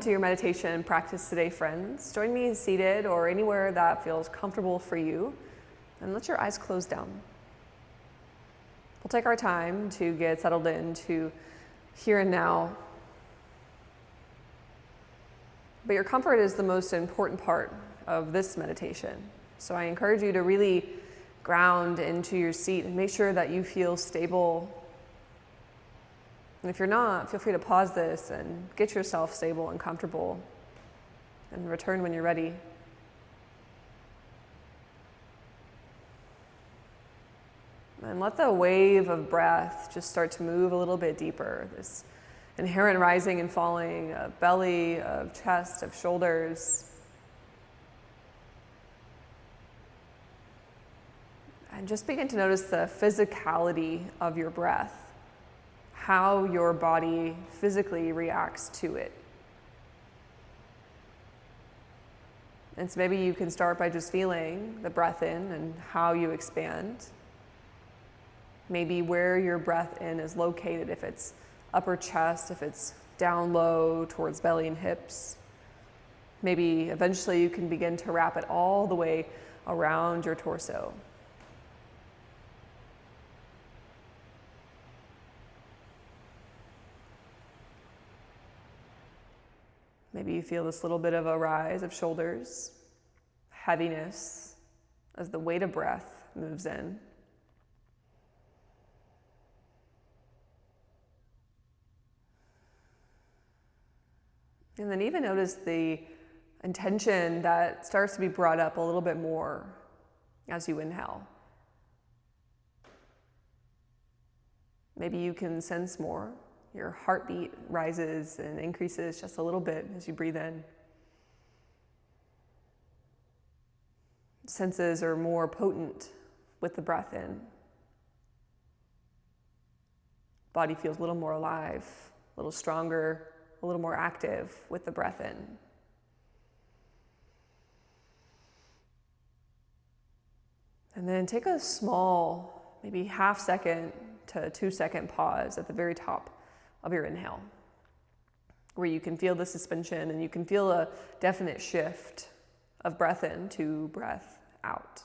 To your meditation practice today, friends. Join me seated or anywhere that feels comfortable for you, and let your eyes close down. We'll take our time to get settled into here and now. But your comfort is the most important part of this meditation. So I encourage you to really ground into your seat and make sure that you feel stable. And if you're not, feel free to pause this and get yourself stable and comfortable and return when you're ready. And let the wave of breath just start to move a little bit deeper. This inherent rising and falling of belly, of chest, of shoulders. And just begin to notice the physicality of your breath. How your body physically reacts to it. And so maybe you can start by just feeling the breath in and how you expand. Maybe where your breath in is located, if it's upper chest, if it's down low towards belly and hips. Maybe eventually you can begin to wrap it all the way around your torso. Maybe you feel this little bit of a rise of shoulders, heaviness as the weight of breath moves in. And then even notice the intention that starts to be brought up a little bit more as you inhale. Maybe you can sense more. Your heartbeat rises and increases just a little bit as you breathe in. Senses are more potent with the breath in. Body feels a little more alive, a little stronger, a little more active with the breath in. And then take a small, maybe half second to 2 second pause at the very top of your inhale, where you can feel the suspension and you can feel a definite shift of breath in to breath out.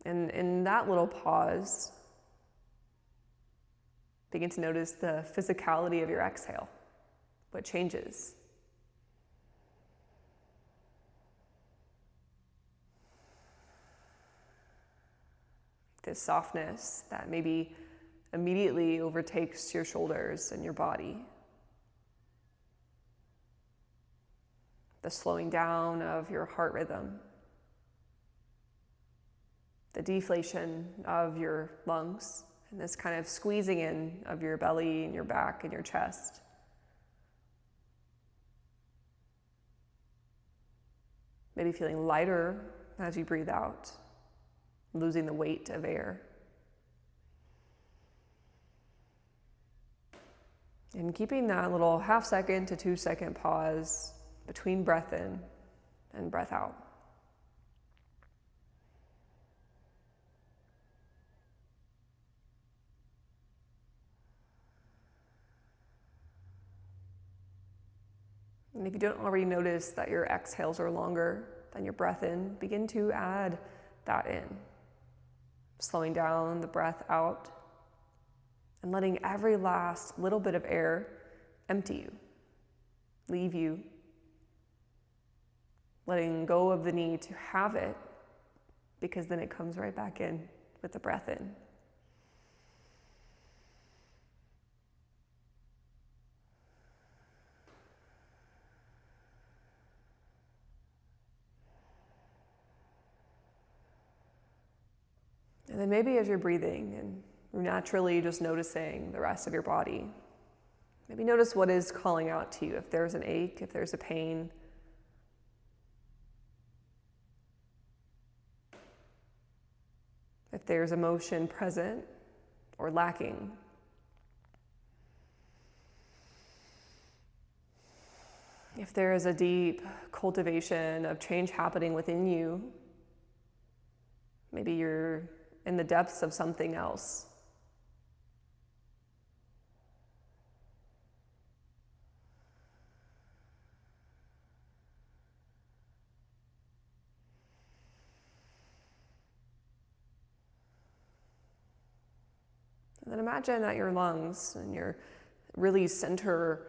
And in that little pause, begin to notice the physicality of your exhale, what changes. This softness that maybe immediately overtakes your shoulders and your body. The slowing down of your heart rhythm. The deflation of your lungs, and this kind of squeezing in of your belly and your back and your chest. Maybe feeling lighter as you breathe out. Losing the weight of air. And keeping that little half second to 2 second pause between breath in and breath out. And if you don't already notice that your exhales are longer than your breath in, begin to add that in. Slowing down the breath out and letting every last little bit of air empty you, leave you, letting go of the need to have it, because then it comes right back in with the breath in. And then maybe as you're breathing and you're naturally just noticing the rest of your body, maybe notice what is calling out to you. If there's an ache, if there's a pain. If there's emotion present or lacking. If there is a deep cultivation of change happening within you, maybe you're in the depths of something else. And then imagine that your lungs and your really center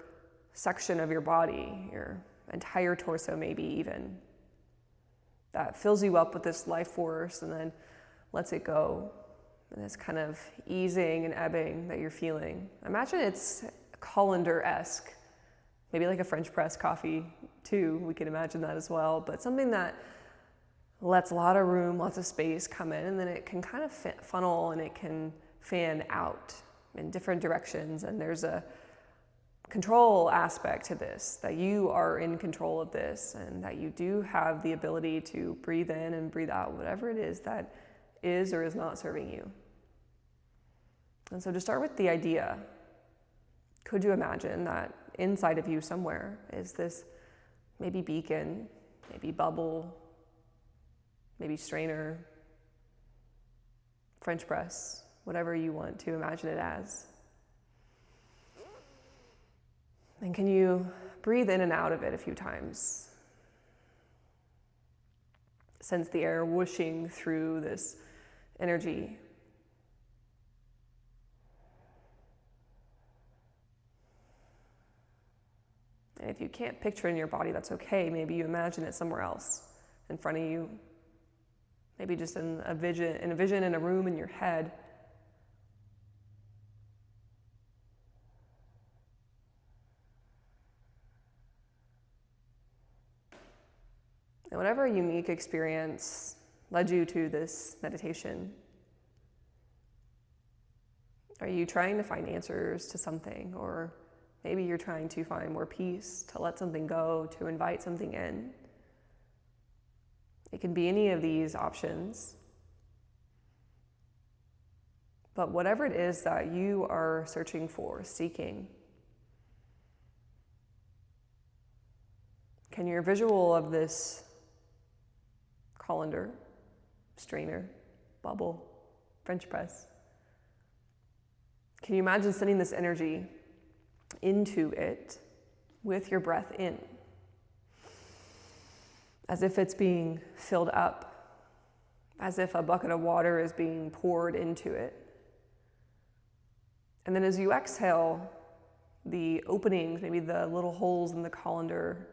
section of your body, your entire torso maybe even, that fills you up with this life force and then lets it go. And this kind of easing and ebbing that you're feeling. Imagine it's colander-esque, maybe like a French press coffee too, we can imagine that as well, but something that lets a lot of room, lots of space come in, and then it can kind of funnel and it can fan out in different directions. And there's a control aspect to this, that you are in control of this and that you do have the ability to breathe in and breathe out, whatever it is that is or is not serving you. And so to start with the idea, could you imagine that inside of you somewhere is this maybe beacon, maybe bubble, maybe strainer, French press, whatever you want to imagine it as. And can you breathe in and out of it a few times? Sense the air whooshing through this energy. And if you can't picture it in your body, that's okay. Maybe you imagine it somewhere else in front of you. Maybe just in a vision in a room in your head. And whatever unique experience led you to this meditation, are you trying to find answers to something? Or maybe you're trying to find more peace, to let something go, to invite something in. It can be any of these options. But whatever it is that you are searching for, seeking, can your visual of this colander, strainer, bubble, French press, can you imagine sending this energy into it with your breath in, as if it's being filled up, as if a bucket of water is being poured into it. And then as you exhale, the openings, maybe the little holes in the colander,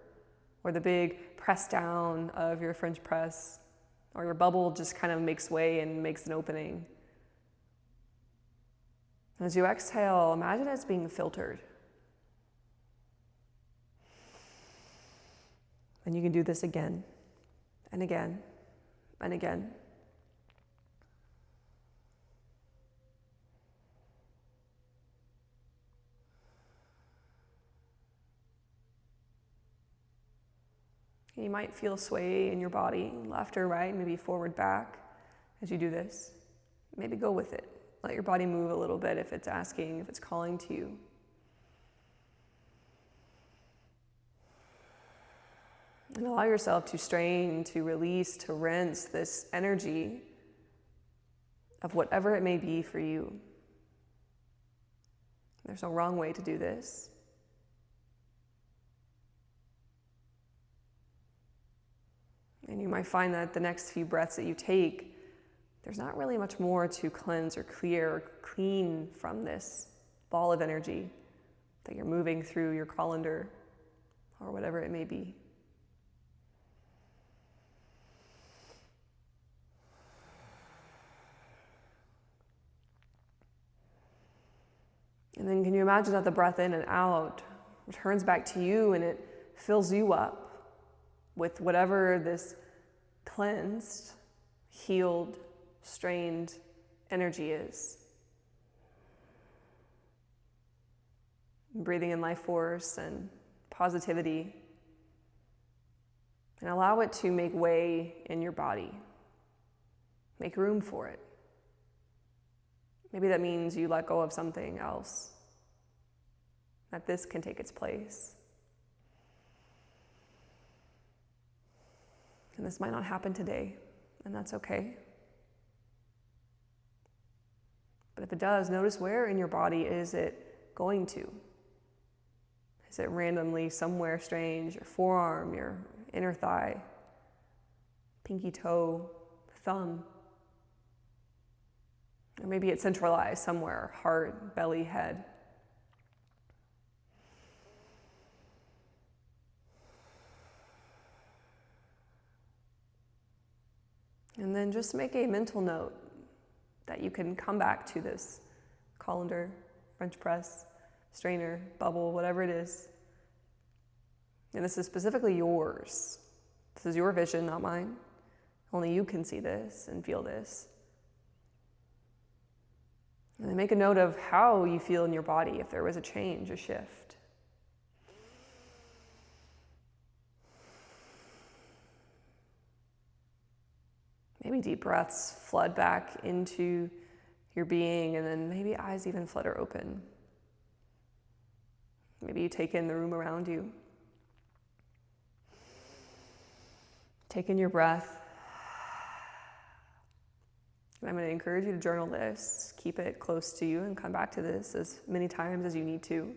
or the big press down of your French press, or your bubble just kind of makes way and makes an opening. And as you exhale, imagine it's being filtered. And you can do this again and again and again. You might feel sway in your body, left or right, maybe forward, back, as you do this. Maybe go with it. Let your body move a little bit if it's asking, if it's calling to you. And allow yourself to strain, to release, to rinse this energy of whatever it may be for you. There's no wrong way to do this. And you might find that the next few breaths that you take, there's not really much more to cleanse or clear or clean from this ball of energy that you're moving through your colander or whatever it may be. And then can you imagine that the breath in and out returns back to you and it fills you up with whatever this cleansed, healed, strained energy is. Breathing in life force and positivity. And allow it to make way in your body. Make room for it. Maybe that means you let go of something else, that this can take its place. And this might not happen today, and that's okay. But if it does, notice where in your body is it going to? Is it randomly somewhere strange, your forearm, your inner thigh, pinky toe, thumb? Or maybe it's centralized somewhere, heart, belly, head. And then just make a mental note that you can come back to this colander, French press, strainer, bubble, whatever it is. And this is specifically yours. This is your vision, not mine. Only you can see this and feel this. And then make a note of how you feel in your body, if there was a change, a shift. Maybe deep breaths flood back into your being, and then maybe eyes even flutter open. Maybe you take in the room around you. Take in your breath. And I'm going to encourage you to journal this, keep it close to you, and come back to this as many times as you need to.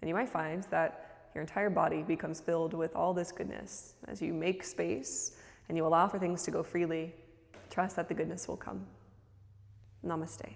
And you might find that your entire body becomes filled with all this goodness. As you make space and you allow for things to go freely, trust that the goodness will come. Namaste.